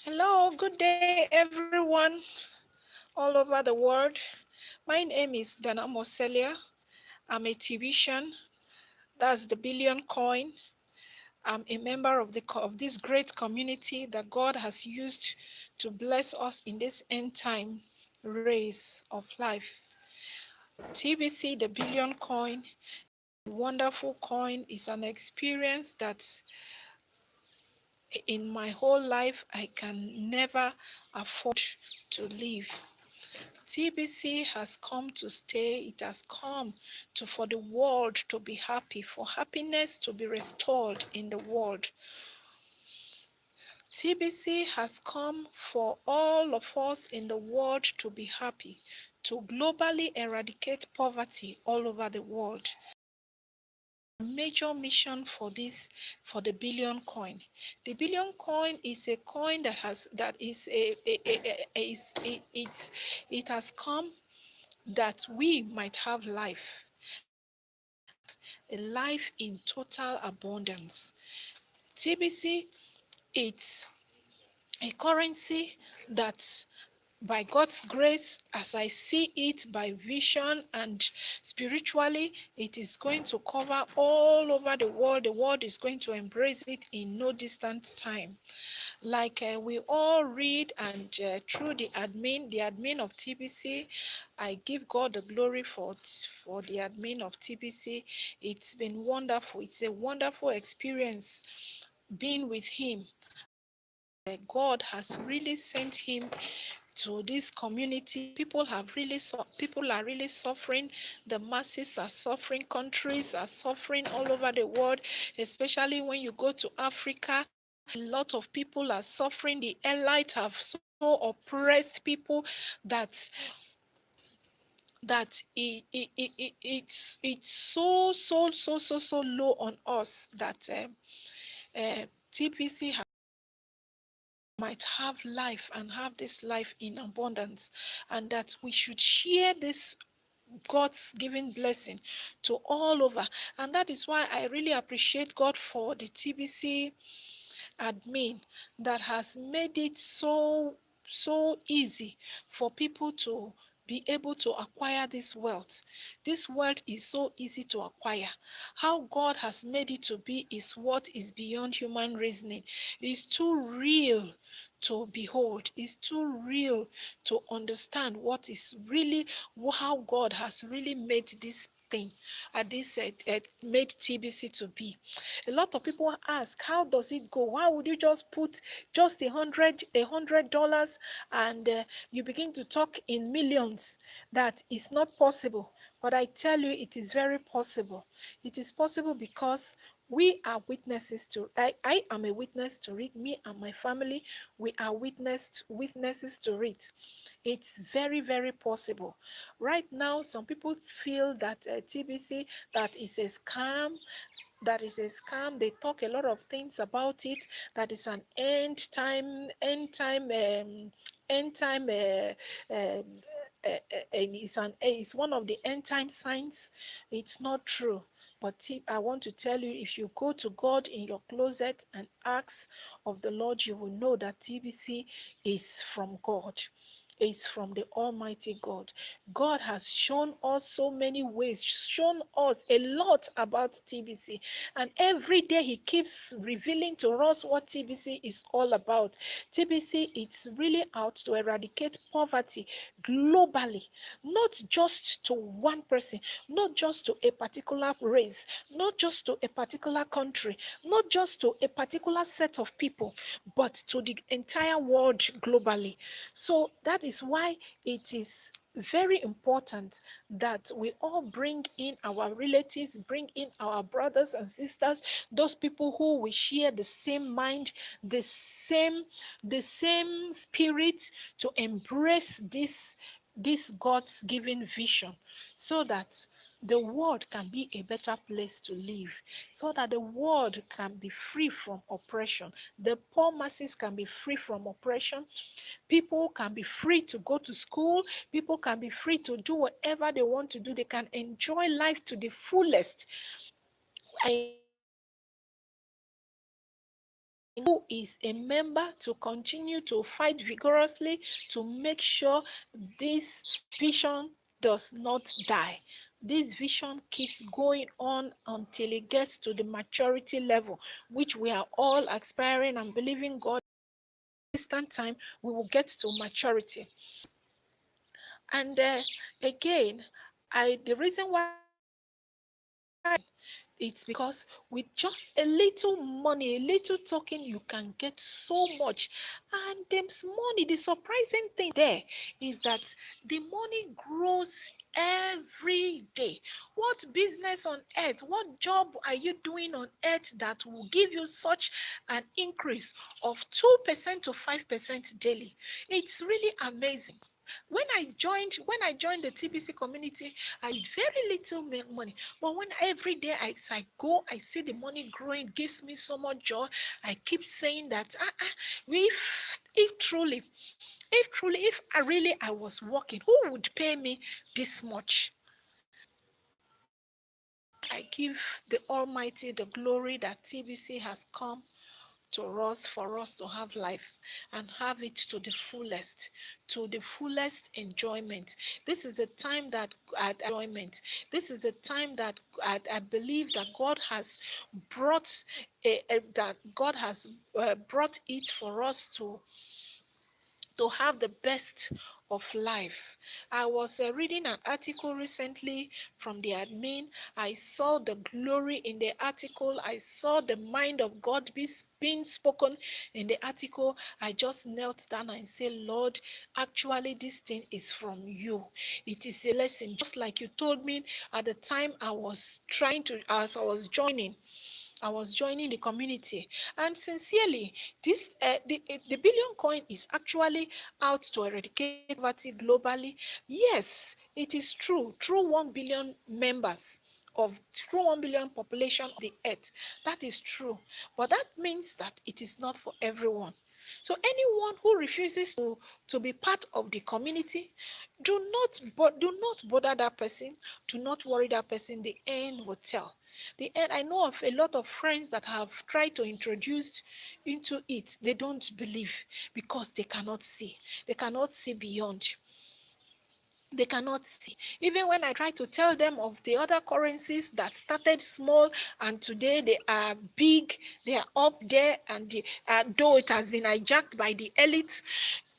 Hello, good day, everyone all over the world. My name is Dana Moselia. I'm a TBC. That's the Billion Coin. I'm a member of this great community that God has used to bless us in this end time race of life. TBC, the Billion Coin, wonderful coin, is an experience that in my whole life I can never afford to live. TBC has come to stay. It has come for the world to be happy, for happiness to be restored in the world. TBC has come for all of us in the world to be happy, to globally eradicate poverty all over the world. Major mission for the Billion Coin. The Billion Coin is a coin that it has come that we might have life, a life in total abundance. TBC, it's a currency that by God's grace, as I see it by vision and spiritually, it is going to cover all over the world. The world is going to embrace it in no distant time. Like we all read, and through the admin of TBC, I give God the glory for the admin of TBC. It's been wonderful. It's a wonderful experience being with him. God has really sent him to this community. People are really suffering. The masses are suffering. Countries are suffering all over the world, especially when you go to Africa. A lot of people are suffering. The elites have so oppressed people that it's so low on us that TPC might have life and have this life in abundance, and that we should share this God's given blessing to all over. And that is why I really appreciate God for the TBC admin that has made it so easy for people to be able to acquire this wealth. This wealth is so easy to acquire. How God has made it to be is what is beyond human reasoning. It's too real to behold. It's too real to understand what is really, how God has really made this thing, this made TBC to be. A lot of people ask, how does it go? Why would you just put just $100 and you begin to talk in millions? That is not possible. But I tell you, it is very possible. It is possible because we are witnesses to. I am a witness to it. Me and my family, we are witnesses to it. It's very possible. Right now, some people feel that TBC, that is a scam. That is a scam. They talk a lot of things about it. That is an end time. It's one of the end time signs. It's not true. But I want to tell you, if you go to God in your closet and ask of the Lord, you will know that TBC is from God. Is from the Almighty God. God has shown us so many ways, shown us a lot about TBC. And every day he keeps revealing to us what TBC is all about. TBC, it's really out to eradicate poverty globally, not just to one person, not just to a particular race, not just to a particular country, not just to a particular set of people, but to the entire world globally. So that is why it is very important that we all bring in our relatives, bring in our brothers and sisters, those people who we share the same mind, the same spirit, to embrace this God's given vision, so that the world can be a better place to live, so that the world can be free from oppression. The poor masses can be free from oppression. People can be free to go to school. People can be free to do whatever they want to do. They can enjoy life to the fullest. I who is a member to continue to fight vigorously to make sure this vision does not die. This vision keeps going on until it gets to the maturity level, which we are all aspiring and believing God distant time we will get to maturity. And again, the reason why it's because with just a little money, a little token, you can get so much. And there's money. The surprising thing there is that the money grows every day. What business on earth, what job are you doing on earth that will give you such an increase of 2% to 5% daily? It's really amazing. When I joined the TBC community, I had very little money. But when every day as I go, I see the money growing, gives me so much joy. I keep saying that if I was working, who would pay me this much? I give the Almighty the glory that TBC has come to us for us to have life and have it to the fullest enjoyment. This is the time that enjoyment. This is the time that I believe that God has brought brought it for us to have the best of life. I was reading an article recently from the admin. I saw the glory in the article. I saw the mind of God being spoken in the article. I just knelt down and said, Lord, actually this thing is from you. It is a lesson, just like you told me at the time as I was joining the community. And sincerely, the billion coin is actually out to eradicate poverty globally. Yes, it is true. Through 1 billion members through 1 billion population of the earth. That is true. But that means that it is not for everyone. So anyone who refuses to be part of the community, do not bother that person. Do not worry that person. The end will tell. The end. I know of a lot of friends that have tried to introduce into it. They don't believe because they cannot see. They cannot see beyond. They cannot see. Even when I try to tell them of the other currencies that started small and today they are big, they are up there, and though it has been hijacked by the elite,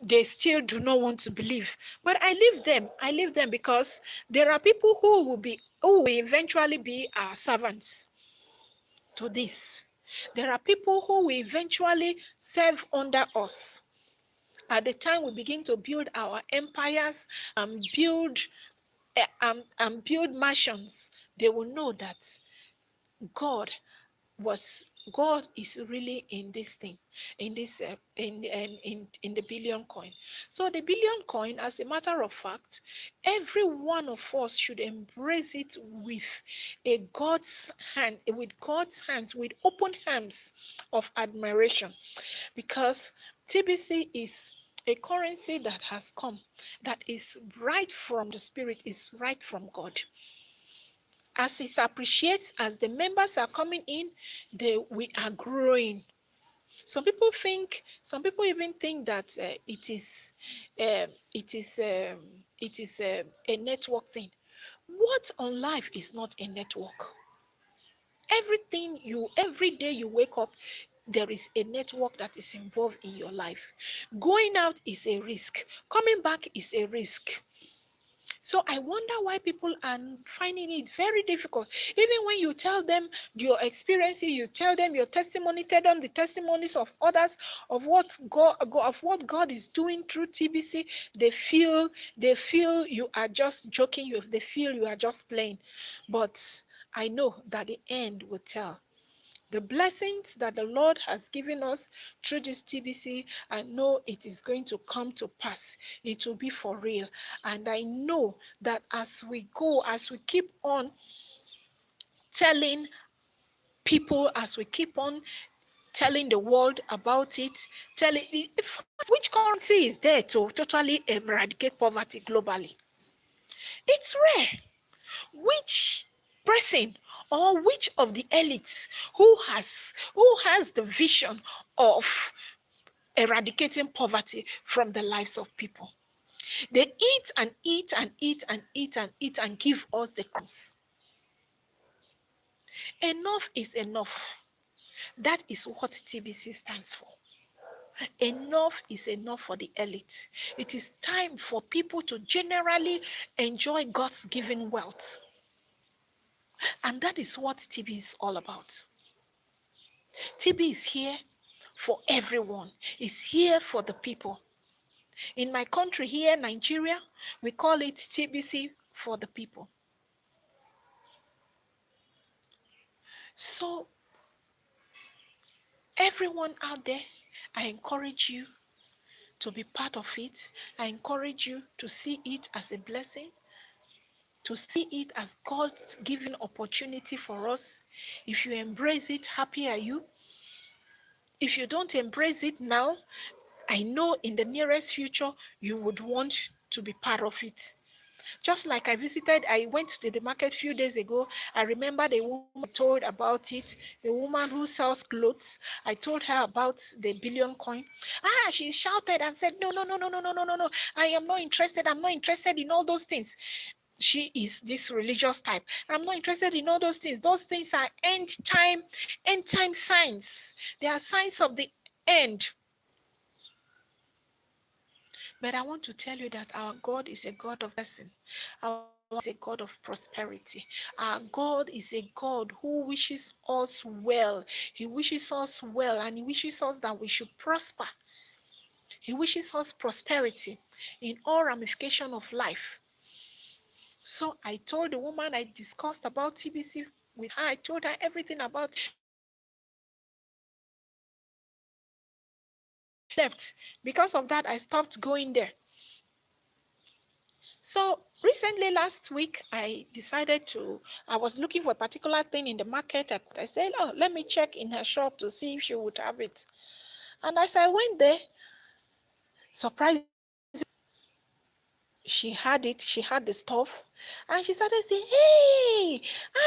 they still do not want to believe. But I leave them. I leave them because there are people who will eventually be our servants to this. There are people who will eventually serve under us. At the time we begin to build our empires and build mansions, they will know that God was God is really in this thing, in this in the billion coin. So the billion coin, as a matter of fact, every one of us should embrace it with God's hands, with open hands of admiration, because TBC is a currency that has come, that is right from the spirit, is right from God. As it appreciates, as the members are coming in, we are growing. Some people even think that it is a network thing. What on life is not a network? Every day you wake up, there is a network that is involved in your life. Going out is a risk. Coming back is a risk. So I wonder why people are finding it very difficult. Even when you tell them your experiences, you tell them your testimony, tell them the testimonies of others of what God is doing through TBC, they feel you are just joking. They feel you are just playing. But I know that the end will tell. The blessings that the Lord has given us through this TBC, I know it is going to come to pass. It will be for real. And I know that as we go, as we keep on telling people, as we keep on telling the world about it, which currency is there to totally eradicate poverty globally? It's rare. Which person Or which of the elites who has the vision of eradicating poverty from the lives of people? They eat and eat and eat and eat and eat and give us the crumbs. Enough is enough. That is what TBC stands for. Enough is enough for the elite. It is time for people to generally enjoy God's given wealth. And that is what TB is all about. TB is here for everyone. It's here for the people. In my country here, Nigeria, we call it TBC for the people. So, everyone out there, I encourage you to be part of it. I encourage you to see it as a blessing, to see it as God's given opportunity for us. If you embrace it, happy are you. If you don't embrace it now, I know in the nearest future you would want to be part of it. Just like I went to the market a few days ago. I remember the woman told about it, a woman who sells clothes. I told her about the billion coin. She shouted and said, no, no, no, no, no, no, no, no, no. I am not interested. I'm not interested in all those things. She is this religious type. I'm not interested in all those things. Those things are end time signs. They are signs of the end. But I want to tell you that our God is a God of blessing. Our God is a God of prosperity. Our God is a God who wishes us well. He wishes us well, and He wishes us that we should prosper. He wishes us prosperity in all ramifications of life. So I told the woman, I discussed about TBC with her. I told her everything about it. Left. Because of that, I stopped going there. So recently, last week, I was looking for a particular thing in the market. I said, oh, let me check in her shop to see if she would have it. And as I went there, surprisingly, she had it, she had the stuff, and she started saying, hey,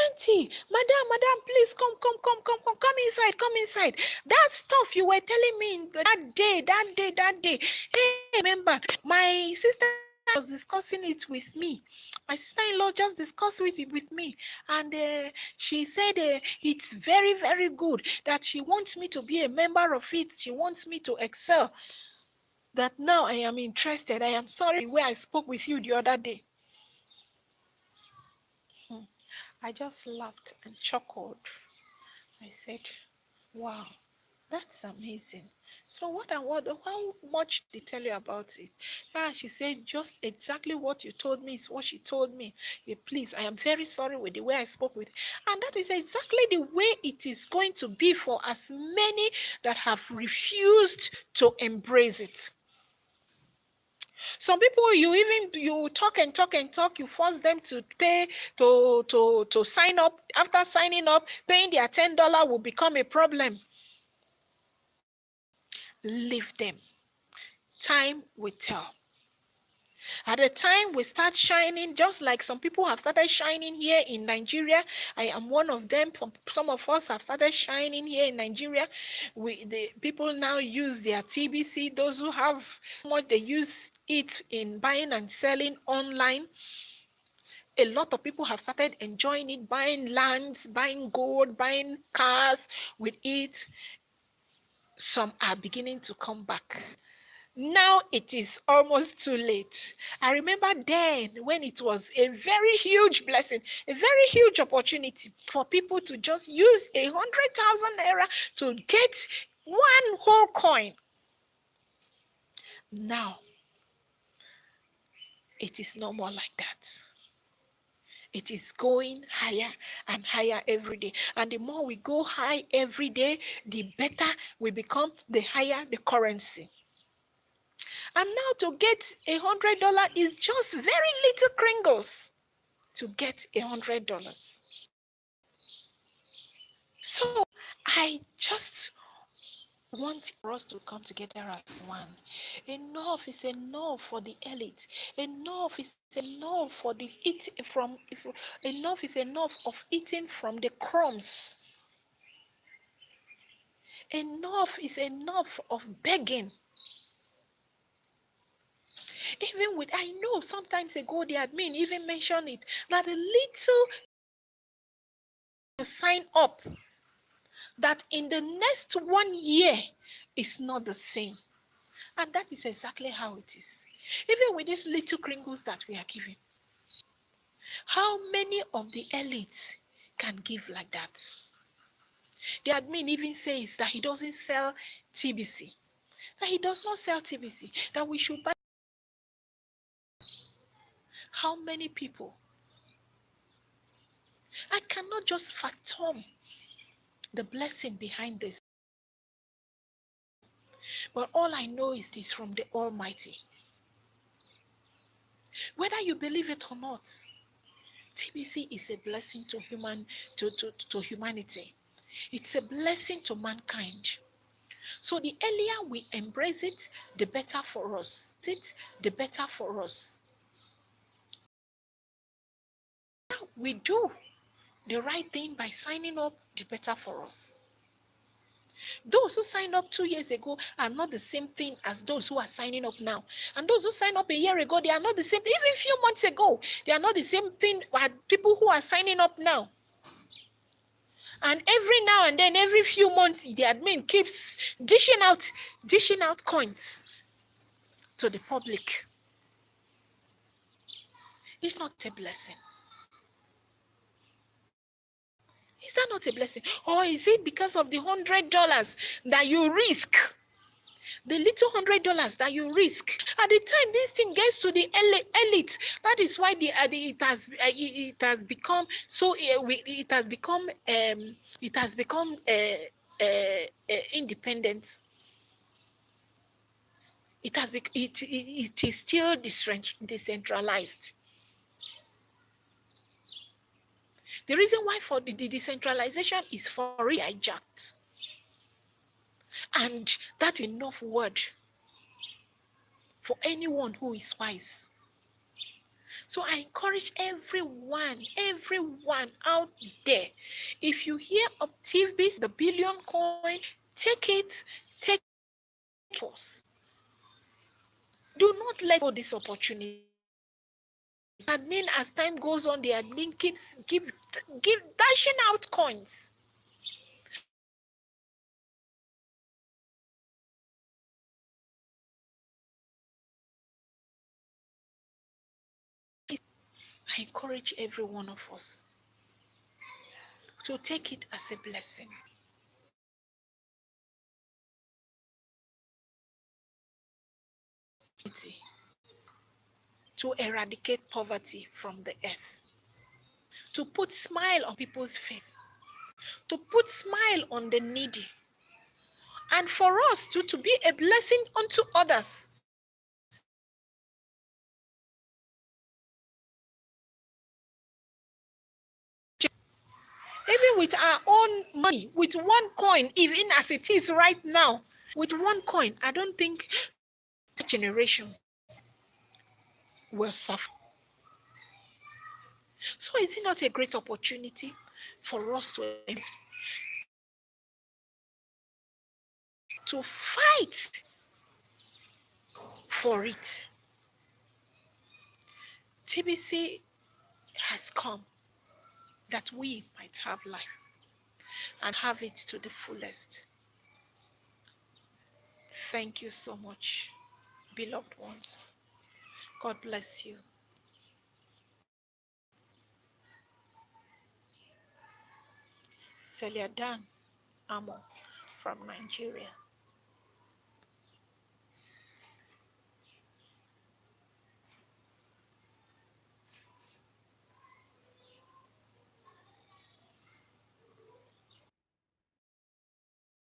auntie, madam, please come inside. That stuff you were telling me that day. Hey, remember, my sister was discussing it with me. My sister-in-law just discussed it with me, and she said it's very, very good, that she wants me to be a member of it. She wants me to excel. That now I am interested. I am sorry where I spoke with you the other day. I just laughed and chuckled. I said, wow, that's amazing. So how much did they tell you about it? She said, just exactly what you told me is what she told me. Please, I am very sorry with the way I spoke with. And that is exactly the way it is going to be for as many that have refused to embrace it. Some people, you talk and talk, you force them to pay to sign up. After signing up, paying their $10 will become a problem. Leave them. Time will tell. At the time we start shining, just like some people have started shining here in Nigeria, I am one of them. Some of us have started shining here in Nigeria. The people now use their TBC. Those who have much, they use it in buying and selling online. A lot of people have started enjoying it, buying lands, buying gold, buying cars with it. Some are beginning to come back. Now it is almost too late. I remember then when it was a very huge blessing, a very huge opportunity for people to just use 100,000 naira to get one whole coin. Now, it is no more like that. It is going higher and higher every day. And the more we go high every day, the better we become, the higher the currency. And now to get $100 is just very little kringles to get $100. So I just want for us to come together as one. Enough is enough for the elite. Enough is enough for the enough is enough of eating from the crumbs. Enough is enough of begging. Even with, I know sometimes ago the admin even mentioned it, that a little to sign up, that in the next 1 year is not the same. And that is exactly how it is. Even with these little crinkles that we are giving, how many of the elites can give like that? The admin even says that he doesn't sell TBC, that he does not sell TBC, that we should buy. How many people? I cannot just fathom the blessing behind this. But all I know is this from the Almighty. Whether you believe it or not, TBC is a blessing to humanity. It's a blessing to mankind. So the earlier we embrace it, the better for us. The better for us. We do the right thing by signing up, the better for us. Those who signed up 2 years ago are not the same thing as those who are signing up now. And those who signed up a year ago, they are not the same. Even a few months ago, they are not the same thing as people who are signing up now. And every now and then, every few months, the admin keeps dishing out coins to the public. It's not a blessing. Is that not a blessing? Or is it because of the $100 that you risk? The little $100 that you risk at the time this thing gets to the elite. That is why it has become so. It has become independent. It is still decentralized. The reason why for the decentralization is for hijacked, and that's enough word for anyone who is wise. So I encourage everyone out there, if you hear of TBC, the billion coin, take it force. Do not let go this opportunity. Admin, as time goes on, the admin keeps give dashing out coins. I encourage every one of us to take it as a blessing. To eradicate poverty from the earth, to put smile on people's face, to put smile on the needy, and for us to be a blessing unto others. Even with our own money, with one coin, even as it is right now, with one coin, I don't think the generation will suffer. So is it not a great opportunity for us to fight for it? TBC has come that we might have life and have it to the fullest. Thank you so much, beloved ones. God bless you. Celia Dan Amo from Nigeria.